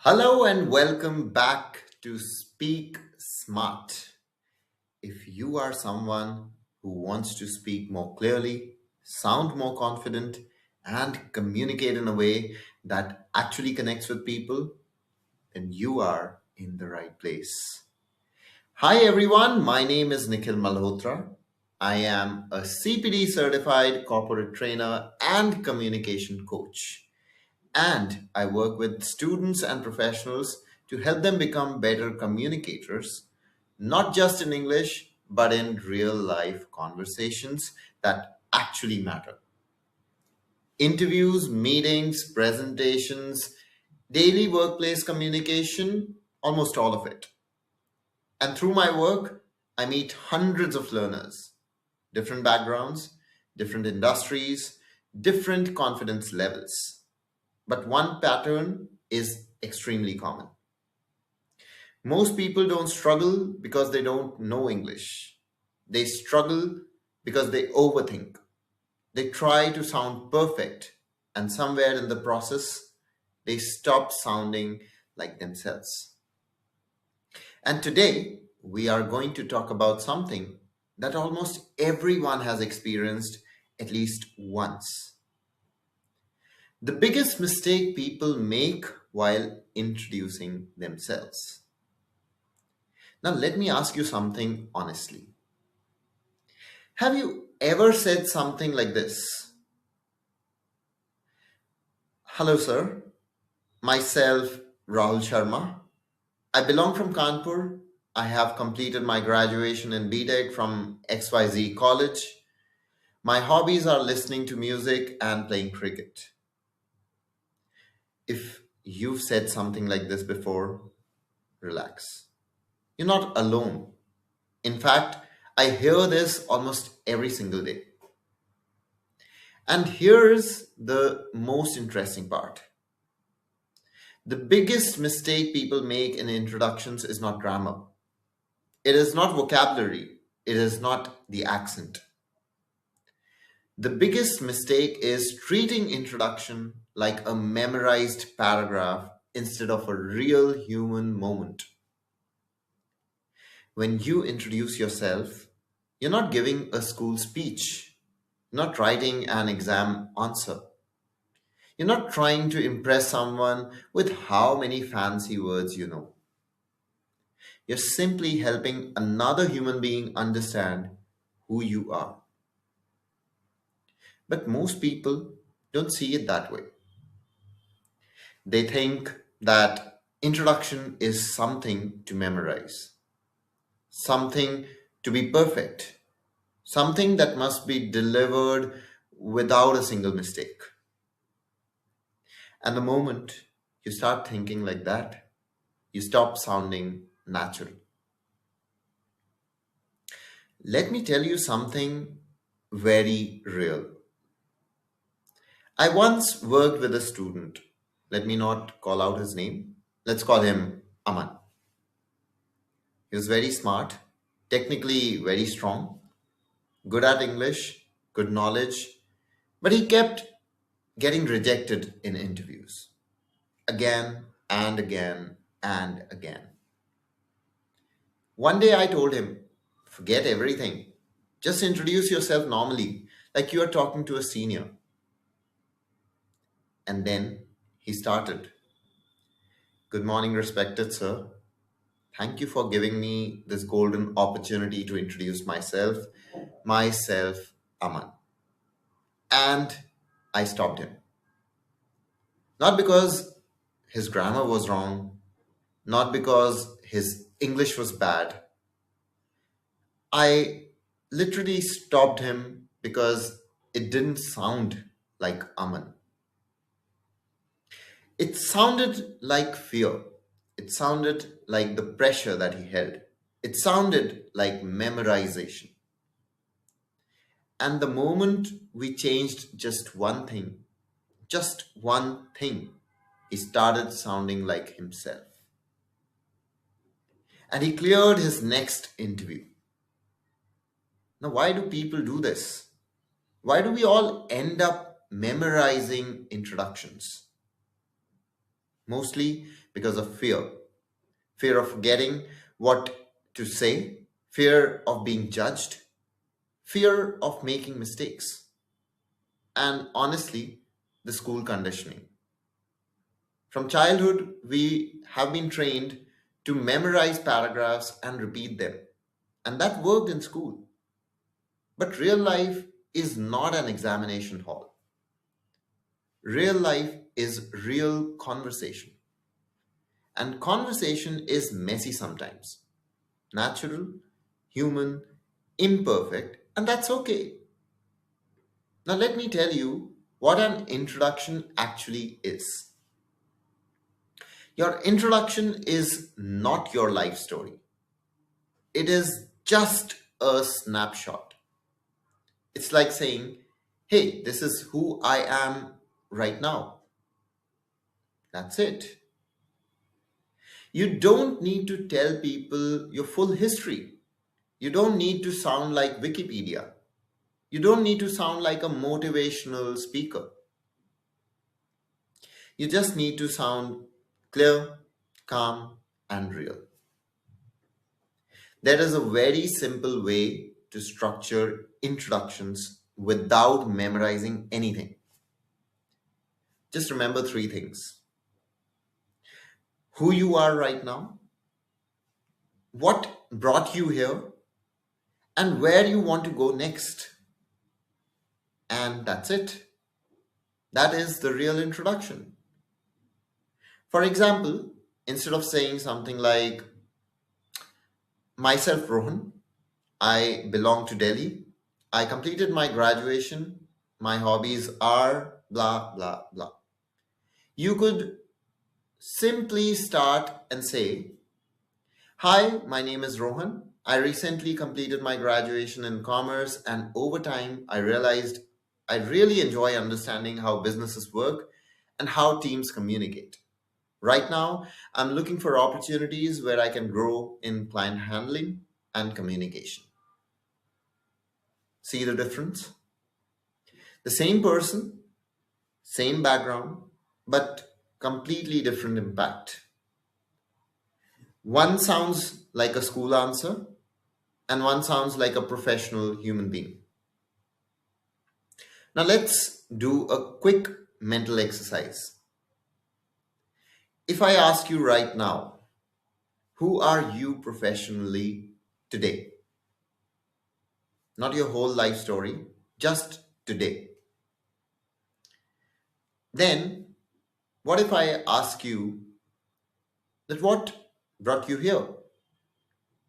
Hello and welcome back to Speak Smart. If you are someone who wants to speak more clearly, sound more confident, and communicate in a way that actually connects with people, then you are in the right place. Hi everyone, my name is Nikhil Malhotra. I am a CPD certified corporate trainer and communication coach. And I work with students and professionals to help them become better communicators, not just in English, but in real life conversations that actually matter. Interviews, meetings, presentations, daily workplace communication, almost all of it. And through my work, I meet hundreds of learners, different backgrounds, different industries, different confidence levels. But one pattern is extremely common. Most people don't struggle because they don't know English. They struggle because they overthink. They try to sound perfect, and somewhere in the process, they stop sounding like themselves. And today, we are going to talk about something that almost everyone has experienced at least once. The biggest mistake people make while introducing themselves. Now, let me ask you something honestly. Have you ever said something like this? Hello, sir. Myself, Rahul Sharma. I belong from Kanpur. I have completed my graduation in BTech from XYZ College. My hobbies are listening to music and playing cricket. If you've said something like this before, relax. You're not alone. In fact, I hear this almost every single day. And here's the most interesting part. The biggest mistake people make in introductions is not grammar. It is not vocabulary. It is not the accent. The biggest mistake is treating introduction like a memorized paragraph instead of a real human moment. When you introduce yourself, you're not giving a school speech, not writing an exam answer. You're not trying to impress someone with how many fancy words you know. You're simply helping another human being understand who you are. But most people don't see it that way. They think that introduction is something to memorize, something to be perfect, something that must be delivered without a single mistake. And the moment you start thinking like that, you stop sounding natural. Let me tell you something very real. I once worked with a student. Let me not call out his name. Let's call him Aman. He was very smart, technically very strong, good at English, good knowledge, but he kept getting rejected in interviews again and again and again. One day I told him, forget everything. Just introduce yourself normally, like you are talking to a senior. And then he started. Good morning, respected sir. Thank you for giving me this golden opportunity to introduce myself. Myself, Aman. And I stopped him. Not because his grammar was wrong, not because his English was bad. I literally stopped him because it didn't sound like Aman. It sounded like fear. It sounded like the pressure that he held. It sounded like memorization. And the moment we changed just one thing, he started sounding like himself. And he cleared his next interview. Now, why do people do this? Why do we all end up memorizing introductions? mostly because of fear. Fear of forgetting what to say, fear of being judged, fear of making mistakes, and honestly, the school conditioning. From childhood, we have been trained to memorize paragraphs and repeat them. And that worked in school. But real life is not an examination hall. Real life is real conversation. And conversation is messy sometimes. Natural, human, imperfect, and that's okay. Now, let me tell you what an introduction actually is. Your introduction is not your life story, it is just a snapshot. It's like saying, hey, this is who I am right now. That's it. You don't need to tell people your full history. You don't need to sound like Wikipedia. You don't need to sound like a motivational speaker. You just need to sound clear, calm, and real. There is a very simple way to structure introductions without memorizing anything. Just remember three things: who you are right now, what brought you here, and where you want to go next. And that's it. That is the real introduction. For example, instead of saying something like, myself Rohan, I belong to Delhi, I completed my graduation, my hobbies are blah blah blah. You could simply start and say, hi, my name is Rohan. I recently completed my graduation in commerce, and over time, I realized I really enjoy understanding how businesses work and how teams communicate. Right now, I'm looking for opportunities where I can grow in client handling and communication. See the difference? The same person, same background, but completely different impact. One sounds like a school answer, and one sounds like a professional human being. Now, let's do a quick mental exercise. If I ask you right now, who are you professionally today? Not your whole life story, just today. Then, what if I ask you that what brought you here?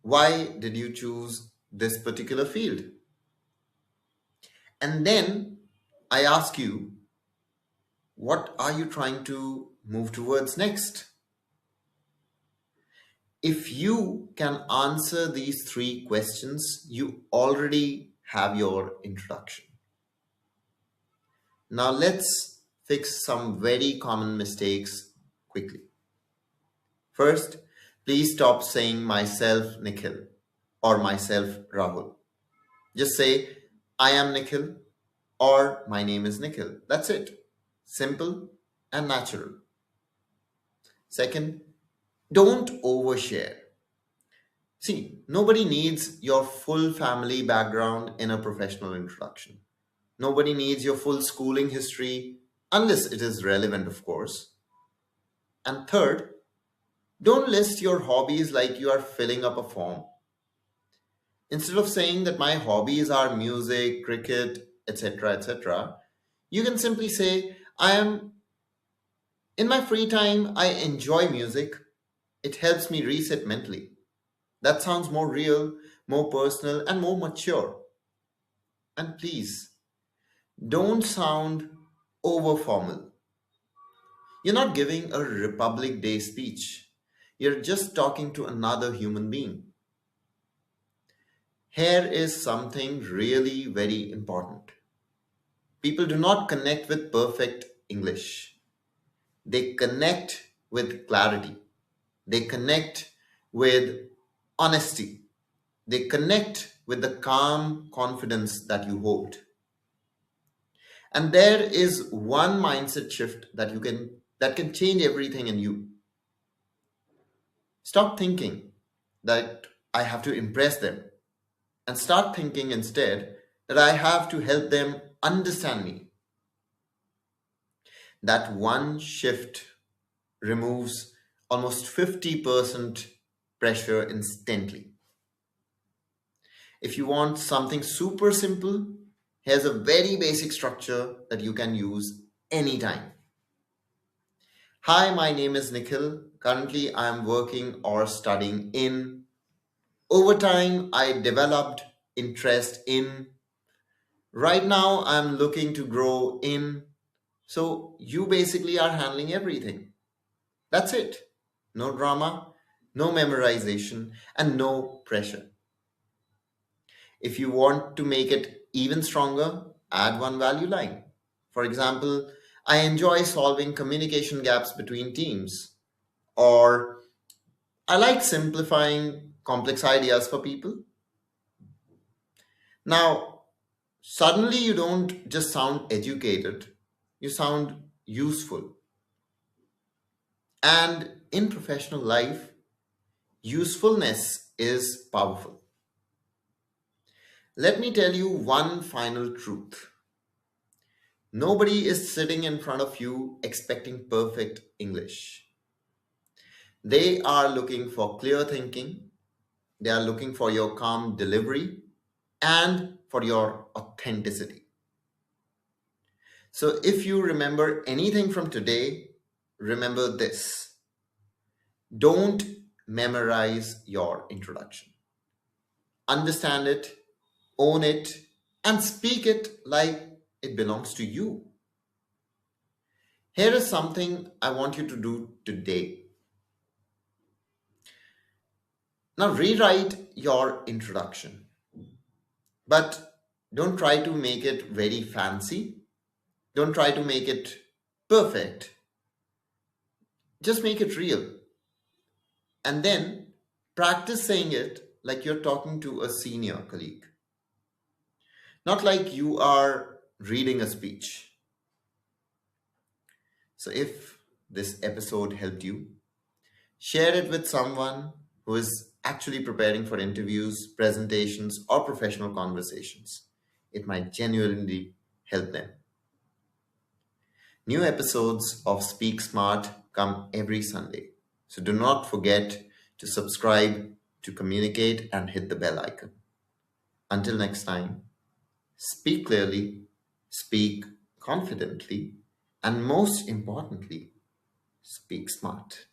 Why did you choose this particular field? And then I ask you, what are you trying to move towards next? If you can answer these three questions, you already have your introduction. Now let's fix some very common mistakes quickly. First, please stop saying myself Nikhil or myself Rahul. Just say I am Nikhil or my name is Nikhil. That's it. Simple and natural. Second, don't overshare. See, nobody needs your full family background in a professional introduction. Nobody needs your full schooling history, unless it is relevant, of course. And third, don't list your hobbies like you are filling up a form. Instead of saying that my hobbies are music, cricket, etc., etc., you can simply say, I am in my free time, I enjoy music. It helps me reset mentally. That sounds more real, more personal, and more mature. And please, don't sound over formal. You're not giving a Republic Day speech. You're just talking to another human being. Here is something really very important. People do not connect with perfect English. They connect with clarity. They connect with honesty. They connect with the calm confidence that you hold. And there is one mindset shift that you can that can change everything in you. Stop thinking that I have to impress them and start thinking instead that I have to help them understand me. That one shift removes almost 50% pressure instantly. If you want something super simple, here's a very basic structure that you can use anytime. Hi, my name is Nikhil. Currently, I am working or studying in. Over time, I developed interest in. Right now, I'm looking to grow in. So, you basically are handling everything. That's it. No drama, no memorization, and no pressure. If you want to make it even stronger, add one value line. For example, I enjoy solving communication gaps between teams, or I like simplifying complex ideas for people. Now, suddenly you don't just sound educated, you sound useful. And in professional life, usefulness is powerful. Let me tell you one final truth. Nobody is sitting in front of you expecting perfect English. They are looking for clear thinking, they are looking for your calm delivery, and for your authenticity. So if you remember anything from today, remember this: don't memorize your introduction. Understand it, own it, and speak it like it belongs to you. Here is something I want you to do today. Now, rewrite your introduction, but don't try to make it very fancy. Don't try to make it perfect. Just make it real. And then practice saying it like you're talking to a senior colleague, not like you are reading a speech. So, if this episode helped you, share it with someone who is actually preparing for interviews, presentations, or professional conversations. It might genuinely help them. New episodes of Speak Smart come every Sunday. So do not forget to subscribe, to communicate, and hit the bell icon. Until next time, speak clearly, speak confidently, and most importantly, speak smart.